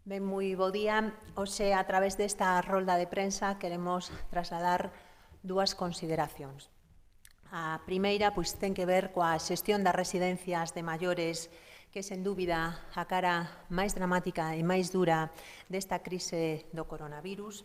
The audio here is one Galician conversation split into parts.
Ben, moi bo día. Hoxe, a través desta rolda de prensa, queremos trasladar dúas consideracións. A primeira, pois, ten que ver coa xestión das residencias de maiores, que, sen dúbida, a cara máis dramática e máis dura desta crise do coronavirus.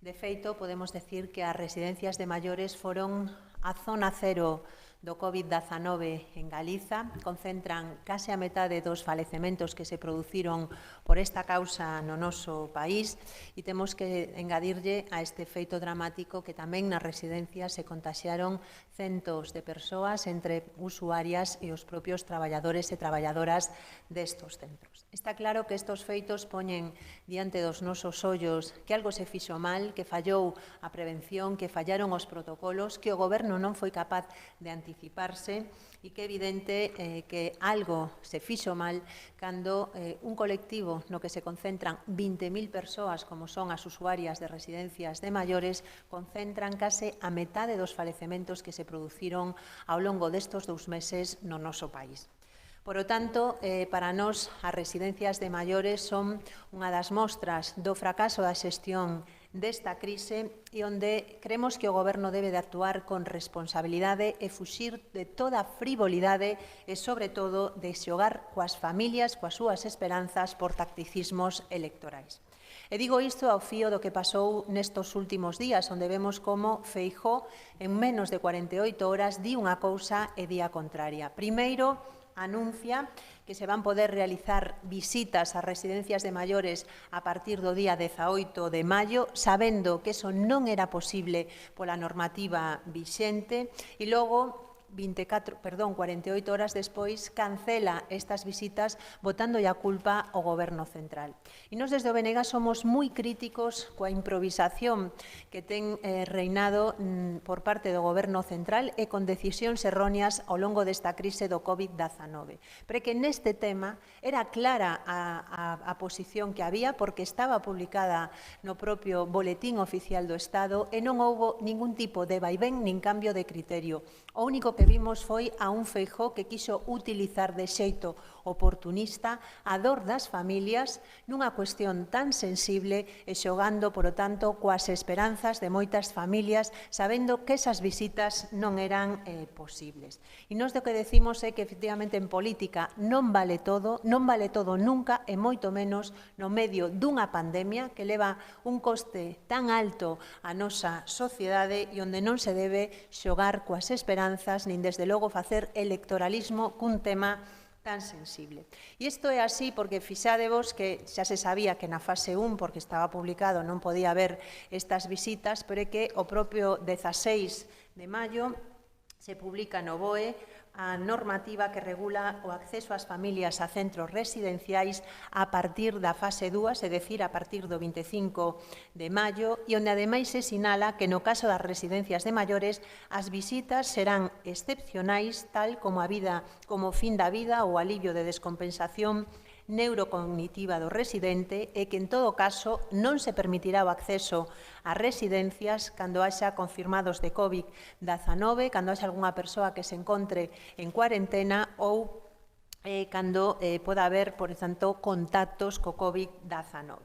De feito, podemos decir que as residencias de maiores foron a zona cero do COVID-19 en Galiza, concentran case a metade dos falecementos que se produciron por esta causa no noso país e temos que engadirlle a este feito dramático que tamén nas residencias se contaxiaron centos de persoas entre usuarias e os propios traballadores e traballadoras destos centros. Está claro que estos feitos poñen diante dos nosos ollos que algo se fixo mal, que fallou a prevención, que fallaron os protocolos, que o Goberno non foi capaz de anticiparse e que é evidente que algo se fixo mal cando un colectivo no que se concentran 20.000 persoas, como son as usuarias de residencias de maiores, concentran case a metade dos falecementos que se produciron ao longo destes 2 meses no noso país. Por lo tanto, para nós, as residencias de maiores son unha das mostras do fracaso da xestión desta crise e onde creemos que o Goberno debe de actuar con responsabilidade e fuxir de toda frivolidade e, sobre todo, de xogar coas familias, coas súas esperanzas por tacticismos electorais. E digo isto ao fío do que pasou nestos últimos días, onde vemos como Feijóo, en menos de 48 horas, di unha cousa e di a contraria. Primeiro, anuncia que se van poder realizar visitas ás residencias de maiores a partir do día 18 de maio, sabendo que eso non era posible pola normativa vixente, e logo 48 horas despois cancela estas visitas botándolle a culpa ao Goberno central. E nós desde o BNG somos moi críticos coa improvisación que ten reinado por parte do Goberno central e con decisións erróneas ao longo desta crise do COVID-19. Pero que neste tema era clara a posición que había porque estaba publicada no propio Boletín Oficial do Estado e non houbo ningún tipo de vaivén nin cambio de criterio. O único que vimos foi a un Feijóo que quixo utilizar de xeito oportunista a dor das familias nunha cuestión tan sensible e xogando, por o tanto, coas esperanzas de moitas familias, sabendo que esas visitas non eran posibles. E nós do que decimos é que, efectivamente, en política non vale todo nunca e moito menos no medio dunha pandemia que leva un coste tan alto á nosa sociedade e onde non se debe xogar coas esperanzas nin, desde logo, facer electoralismo cun tema tan sensible. E isto é así porque fixádevos que xa se sabía que na fase 1, porque estaba publicado, non podía haber estas visitas, pero é que o propio 16 de maio se publica no BOE a normativa que regula o acceso ás familias a centros residenciais a partir da fase 2, é dicir, a partir do 25 de maio, e onde ademais se sinala que no caso das residencias de maiores as visitas serán excepcionais, tal como o fin da vida ou alivio de descompensación neurocognitiva do residente e que, en todo caso, non se permitirá o acceso ás residencias cando haxa confirmados de COVID-19, cando haxa algunha persoa que se encontre en cuarentena ou cando poda haber, por tanto, contactos co COVID-19.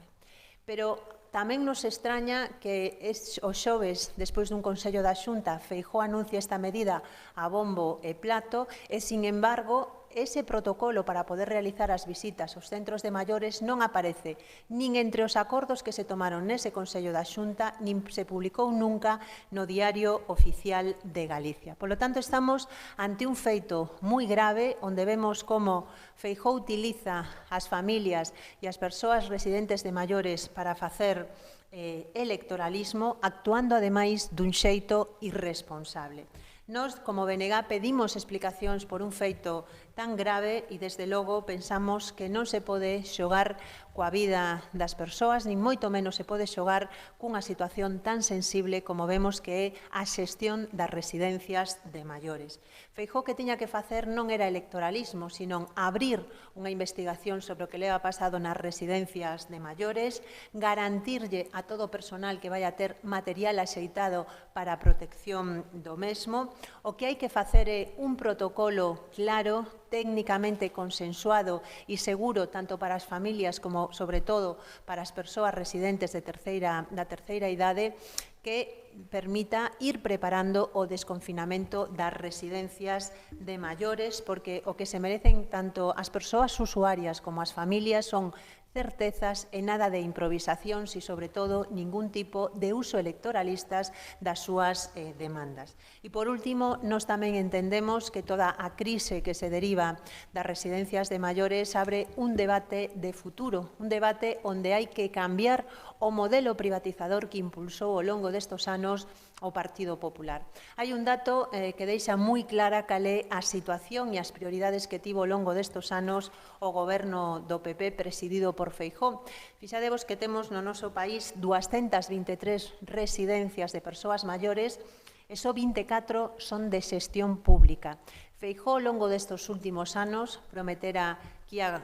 Pero tamén nos extraña que os xoves, despois dun Consello da Xunta, Feijóo anuncia esta medida a bombo e plato e, sin embargo, ese protocolo para poder realizar as visitas aos centros de maiores non aparece nin entre os acordos que se tomaron nese Consello da Xunta, nin se publicou nunca no Diario Oficial de Galicia. Por lo tanto, estamos ante un feito moi grave onde vemos como Feijóo utiliza as familias e as persoas residentes de maiores para facer electoralismo, actuando ademais dun xeito irresponsable. Nós, como BNG, pedimos explicacións por un feito tan grave e, desde logo, pensamos que non se pode xogar coa vida das persoas, nin moito menos se pode xogar cunha situación tan sensible como vemos que é a xestión das residencias de maiores. Feijóo que tiña que facer non era electoralismo, sino abrir unha investigación sobre o que leva pasado nas residencias de maiores, garantirlle a todo o personal que vai a ter material axeitado para a protección do mesmo o que hai que facer é un protocolo claro, técnicamente consensuado e seguro tanto para as familias como, sobre todo, para as persoas residentes da terceira idade, que permita ir preparando o desconfinamento das residencias de maiores, porque o que se merecen tanto as persoas usuarias como as familias son certezas e nada de improvisacións e, sobre todo, ningún tipo de uso electoralistas das súas demandas. E, por último, nós tamén entendemos que toda a crise que se deriva das residencias de maiores abre un debate de futuro, un debate onde hai que cambiar o modelo privatizador que impulsou ao longo destes anos o Partido Popular. Hai un dato que deixa moi clara cal é a situación e as prioridades que tivo ao longo destes anos o goberno do PP presidido por Feijóo. Fixadevos que temos no noso país 223 residencias de persoas maiores e só 24 son de xestión pública. Feijóo, ao longo destes últimos anos, prometera que ia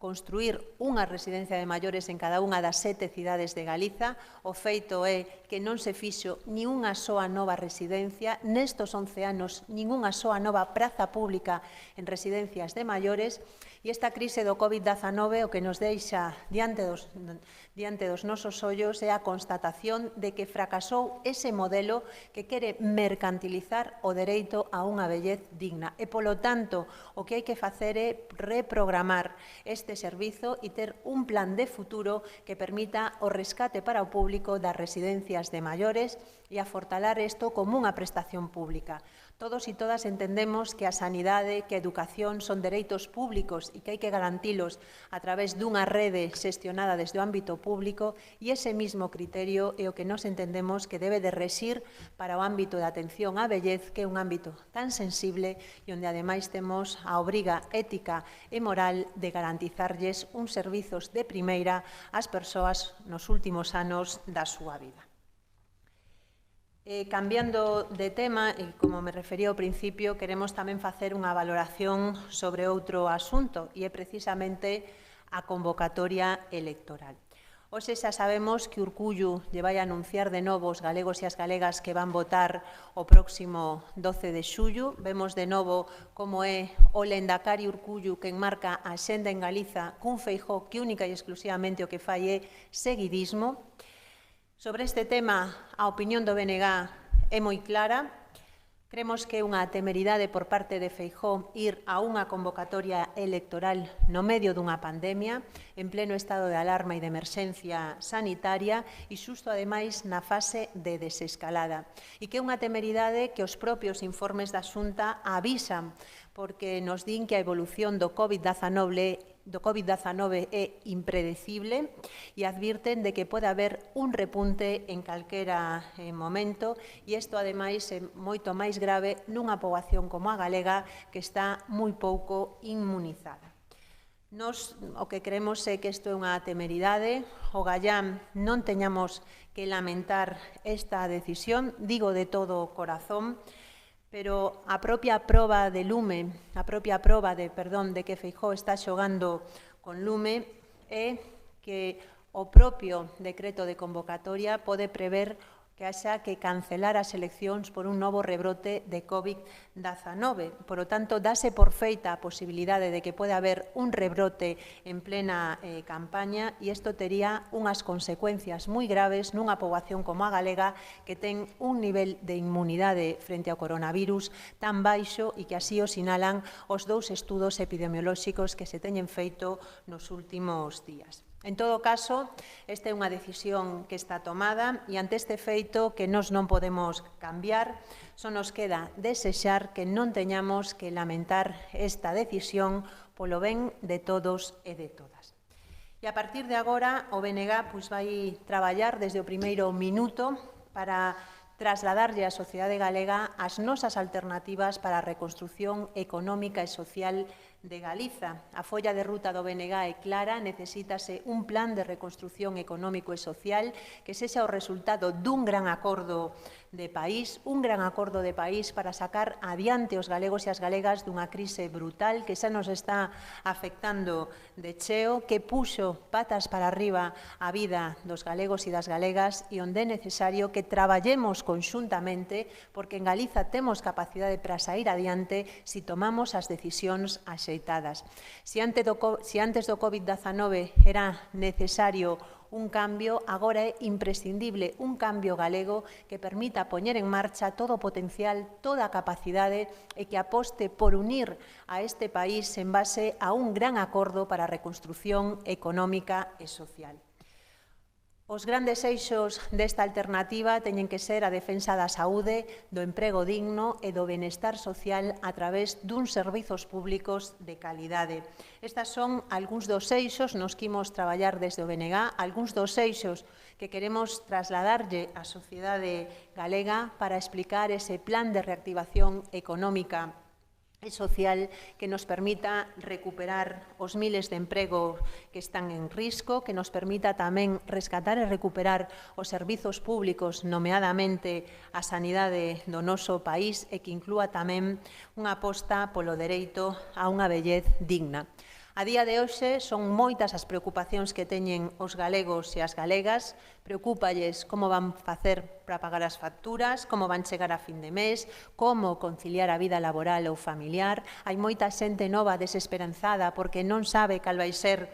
construir unha residencia de maiores en cada unha das 7 cidades de Galiza. O feito é que non se fixo ni unha soa nova residencia, nestos 11 anos, nin unha soa nova praza pública en residencias de maiores, e esta crise do COVID-19 o que nos deixa diante dos nosos ollos é a constatación de que fracasou ese modelo que quere mercantilizar o dereito a unha vellez digna. E, polo tanto, o que hai que facer é reprogramar este servizo e ter un plan de futuro que permita o rescate para o público das residencias de maiores e a fortalar isto como unha prestación pública. Todos e todas entendemos que a sanidade, que a educación son dereitos públicos e que hai que garantilos a través dunha rede xestionada desde o ámbito público, e ese mismo criterio é o que nos entendemos que debe de rexir para o ámbito de atención á vellez, que é un ámbito tan sensible e onde ademais temos a obriga ética e moral de garantizarlles uns servizos de primeira ás persoas nos últimos anos da súa vida. Cambiando de tema, e como me refería ao principio, queremos tamén facer unha valoración sobre outro asunto, e é precisamente a convocatoria electoral. Hoxe xa sabemos que Urkullu lle vai anunciar de novo os galegos e as galegas que van votar o próximo 12 de xullo. Vemos de novo como é o lendakari Urkullu que enmarca a xenda en Galiza cun Feijóo que única e exclusivamente o que fai é seguidismo. Sobre este tema, a opinión do BNG é moi clara. Cremos que é unha temeridade por parte de Feijóo ir a unha convocatoria electoral no medio dunha pandemia, en pleno estado de alarma e de emerxencia sanitaria e xusto, ademais, na fase de desescalada. E que é unha temeridade que os propios informes da Xunta avisan, porque nos din que a evolución do COVID-19 é impredecible e advirten de que pode haber un repunte en calquera momento, e isto, ademais, é moito máis grave nunha poboación como a galega que está moi pouco inmunizada. Nos o que creemos é que isto é unha temeridade. O gallán non teñamos que lamentar esta decisión, digo de todo o corazón, pero a propia proba de que Feijóo está xogando con lume é que o propio decreto de convocatoria pode prever que haxa que cancelar as eleccións por un novo rebrote de COVID-19. Por lo tanto, dase por feita a posibilidade de que pode haber un rebrote en plena campaña, e isto tería unhas consecuencias moi graves nunha poboación como a galega que ten un nivel de inmunidade frente ao coronavirus tan baixo e que así o sinalan os 2 estudos epidemiolóxicos que se teñen feito nos últimos días. En todo caso, esta é unha decisión que está tomada e ante este feito que nós non podemos cambiar, só nos queda desexar que non teñamos que lamentar esta decisión polo ben de todos e de todas. E a partir de agora o BNG vai traballar desde o primeiro minuto para trasladarlle á sociedade galega as nosas alternativas para a reconstrución económica e social de Galiza. A folla de ruta do BNG é clara, necesítase un plan de reconstrucción económico e social que sexa o resultado dun gran acordo de país, para sacar adiante os galegos e as galegas dunha crise brutal que xa nos está afectando de cheo, que puxo patas para arriba a vida dos galegos e das galegas e onde é necesario que traballemos conxuntamente porque en Galiza temos capacidade para sair adiante se tomamos as decisións axeitadas. Se antes do COVID-19 era necesario un cambio, agora é imprescindible un cambio galego que permita poñer en marcha todo o potencial, toda a capacidade e que aposte por unir a este país en base a un gran acordo para a reconstrucción económica e social. Os grandes eixos desta alternativa teñen que ser a defensa da saúde, do emprego digno e do benestar social a través duns servizos públicos de calidade. Estas son algúns dos eixos nos que imos traballar desde o BNG, algúns dos eixos que queremos trasladarlle á sociedade galega para explicar ese plan de reactivación económica e social que nos permita recuperar os miles de emprego que están en risco, que nos permita tamén rescatar e recuperar os servizos públicos, nomeadamente a sanidade do noso país e que inclúa tamén unha aposta polo dereito a unha vellez digna. A día de hoxe son moitas as preocupacións que teñen os galegos e as galegas. Preocúpalles como van facer para pagar as facturas, como van chegar a fin de mes, como conciliar a vida laboral ou familiar. Hai moita xente nova desesperanzada porque non sabe cal vai ser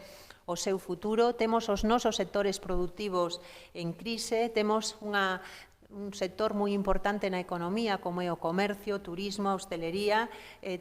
o seu futuro. Temos os nosos sectores productivos en crise, temos un sector moi importante na economía como é o comercio, turismo, a hostelería.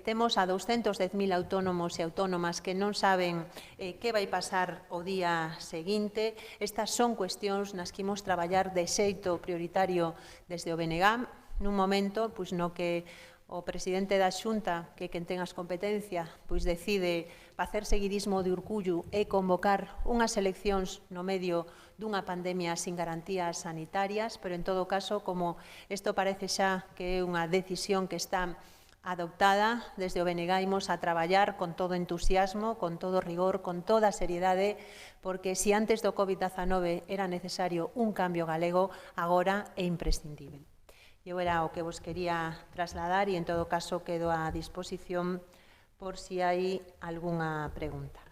Temos a 210.000 autónomos e autónomas que non saben que vai pasar o día seguinte. Estas son cuestións nas que imos traballar de xeito prioritario desde o BNG nun momento no que o presidente da Xunta, que quen ten as competencias, decide facer seguidismo de Urcullu e convocar unhas eleccións no medio dunha pandemia sin garantías sanitarias, pero en todo caso, como isto parece xa que é unha decisión que está adoptada, desde o BNG imos a traballar con todo entusiasmo, con todo rigor, con toda seriedade, porque se antes do COVID-19 era necesario un cambio galego, agora é imprescindible. Eu era o que vos quería trasladar e, en todo caso, quedo a disposición por si hai algunha pregunta.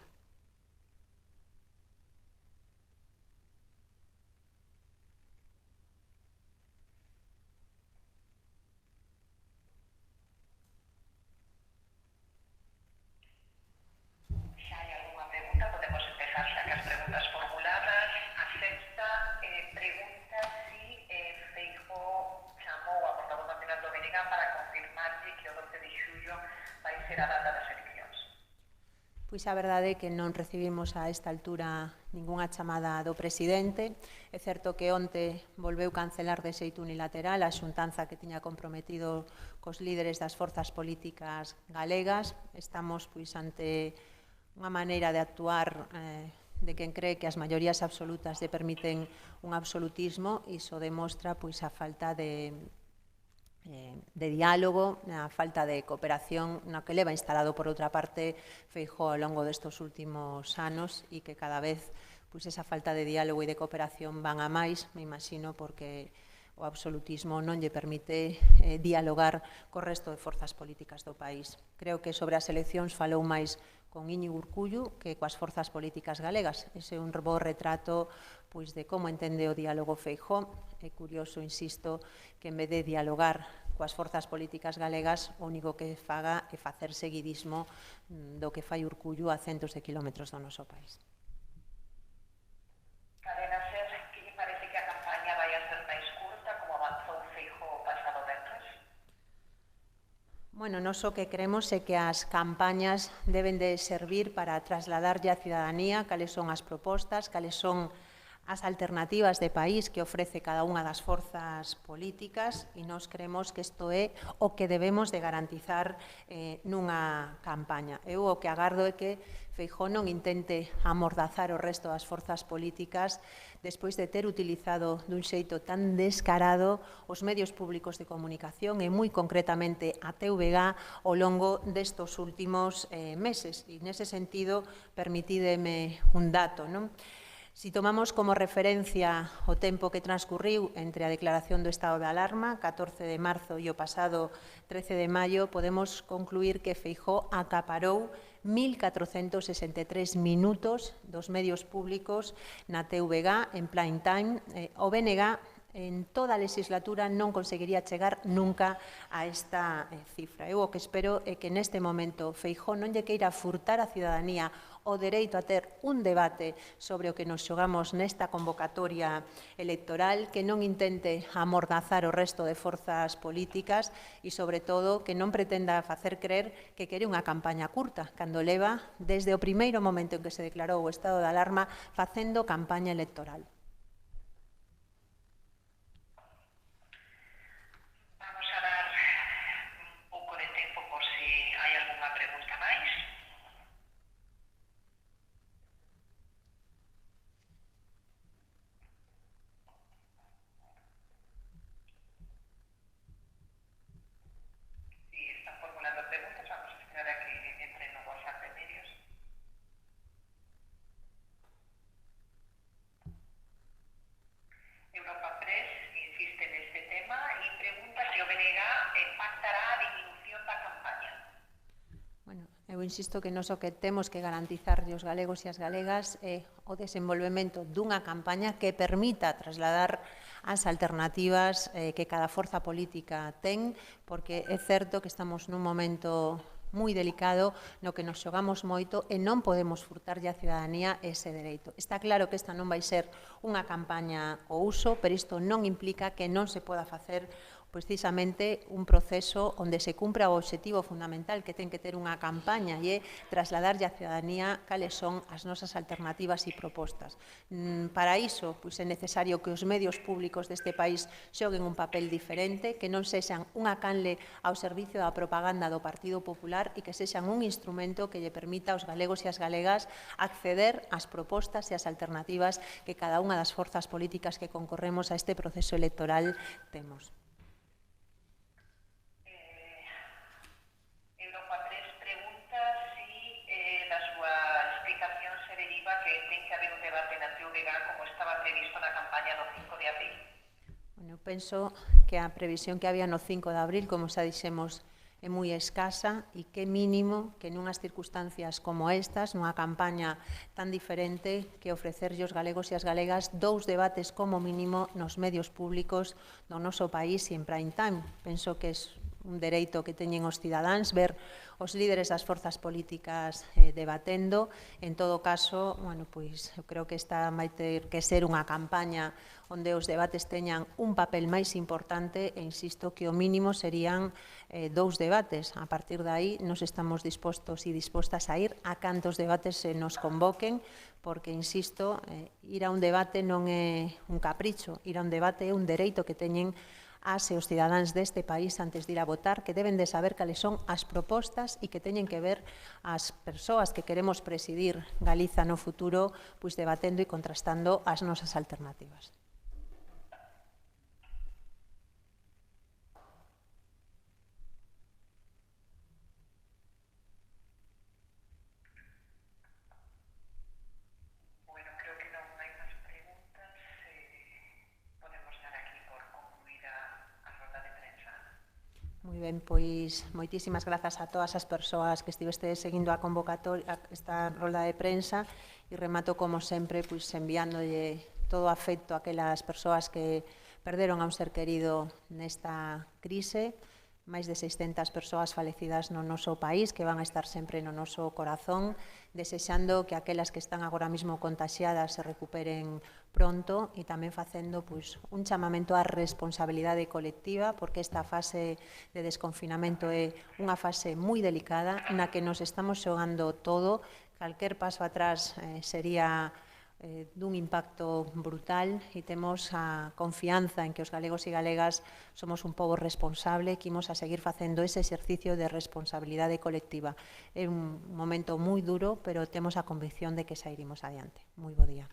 Pois a verdade é que non recibimos a esta altura ningunha chamada do presidente. É certo que onte volveu cancelar de xeito unilateral a xuntanza que tiña comprometido cos líderes das forzas políticas galegas. Estamos ante unha maneira de actuar de quen cree que as maiorías absolutas lle permiten un absolutismo e iso demostra a falta de diálogo, a falta de cooperación na que leva instalado, por outra parte, Feijóo ao longo destes últimos anos e que cada vez esa falta de diálogo e de cooperación van a máis, me imagino, porque o absolutismo non lle permite dialogar co resto de forzas políticas do país. Creo que sobre as eleccións falou máis con Íñigo Urcullu que coas forzas políticas galegas. Ese é un bo retrato de como entende o diálogo Feijóo. É curioso, insisto, que en vez de dialogar coas forzas políticas galegas, o único que faga é facer seguidismo do que fai Urcullu a centos de kilómetros do noso país. Cadena Ser, que lle parece que a campaña vai a ser máis curta, como avanzou Feijóo o pasado venres? Bueno, nós o que creemos é que as campañas deben de servir para trasladarlle á cidadanía cales son as propostas, cales son as alternativas de país que ofrece cada unha das forzas políticas e nós creemos que isto é o que debemos de garantizar nunha campaña. Eu o que agardo é que Feijóo non intente amordazar o resto das forzas políticas despois de ter utilizado dun xeito tan descarado os medios públicos de comunicación e moi concretamente a TVG ao longo destos últimos meses. E nese sentido, permitídeme un dato, non? Si tomamos como referencia o tempo que transcurriu entre a declaración do estado de alarma, 14 de marzo, e o pasado 13 de maio, podemos concluir que Feijóo acaparou 1.463 minutos dos medios públicos na TVG en prime time. O BNG en toda a legislatura non conseguiría chegar nunca a esta cifra. Eu o que espero é que neste momento Feijóo non lle queira furtar a ciudadanía o dereito a ter un debate sobre o que nos xogamos nesta convocatoria electoral, que non intente amordazar o resto de forzas políticas e, sobre todo, que non pretenda facer creer que quere unha campaña curta, cando leva, desde o primeiro momento en que se declarou o estado de alarma, facendo campaña electoral. Vamos a dar un pouco de tempo por si hai algunha pregunta máis. Si están formulando preguntas, vamos a esperar a que entren no WhatsApp de medios. Europa Press insiste neste tema e pregunta se o BNG pactará a disminución da campaña. Bueno, eu insisto que nós o que temos que garantizar os galegos e as galegas é o desenvolvemento dunha campaña que permita trasladar as alternativas que cada forza política ten, porque é certo que estamos nun momento moi delicado no que nos xogamos moito e non podemos furtarlle á ciudadanía ese dereito. Está claro que esta non vai ser unha campaña ao uso, pero isto non implica que non se poda facer precisamente un proceso onde se cumpra o obxectivo fundamental que ten que ter unha campaña e é trasladarlle á ciudadanía cales son as nosas alternativas e propostas. Para iso, pois, é necesario que os medios públicos deste país xoguen un papel diferente, que non sexan unha canle ao servicio da propaganda do Partido Popular e que sexan un instrumento que lle permita aos galegos e as galegas acceder ás propostas e ás alternativas que cada unha das forzas políticas que concorremos a este proceso electoral temos. Europa Press pregunta si da súa explicación se deriva que ten que haber un debate na TVG como estaba previsto na campaña do 5 de abril. Bueno, eu penso que a previsión que había no 5 de abril, como xa dixemos, é moi escasa e que mínimo que nunhas circunstancias como estas, nunha campaña tan diferente, que ofrecerlle aos galegos e as galegas dous debates como mínimo nos medios públicos do noso país e en prime time. Penso que é un dereito que teñen os cidadáns ver os líderes das forzas políticas debatendo. En todo caso, bueno, pois, eu creo que esta vai ter que ser unha campaña onde os debates teñan un papel máis importante e insisto que o mínimo serían dous debates. A partir de aí nos estamos dispostos e dispostas a ir a cantos debates se nos convoquen, porque, insisto, ir a un debate non é un capricho, ir a un debate é un dereito que teñen as e os cidadáns deste país antes de ir a votar, que deben de saber cales son as propostas e que teñen que ver as persoas que queremos presidir Galiza no futuro, pois debatendo e contrastando as nosas alternativas. Bueno, creo que non hai máis preguntas. Podemos dar aquí por concluída a ronda de prensa. Moi ben, pois moitísimas grazas a todas as persoas que estiveste seguindo a convocatoria, esta rolda de prensa, e remato, como sempre, pois enviándolle todo o afecto a aquelas persoas que perderon a un ser querido nesta crise, máis de 600 persoas falecidas no noso país, que van a estar sempre no noso corazón, desexando que aquelas que están agora mesmo contaxiadas se recuperen pronto e tamén facendo pois, un chamamento á responsabilidade colectiva, porque esta fase de desconfinamento é unha fase moi delicada na que nos estamos xogando todo. Calquer paso atrás sería dun impacto brutal e temos a confianza en que os galegos e galegas somos un pobo responsable que imos a seguir facendo ese exercicio de responsabilidade colectiva. É un momento moi duro, pero temos a convicción de que sairemos adiante. Moi bo día.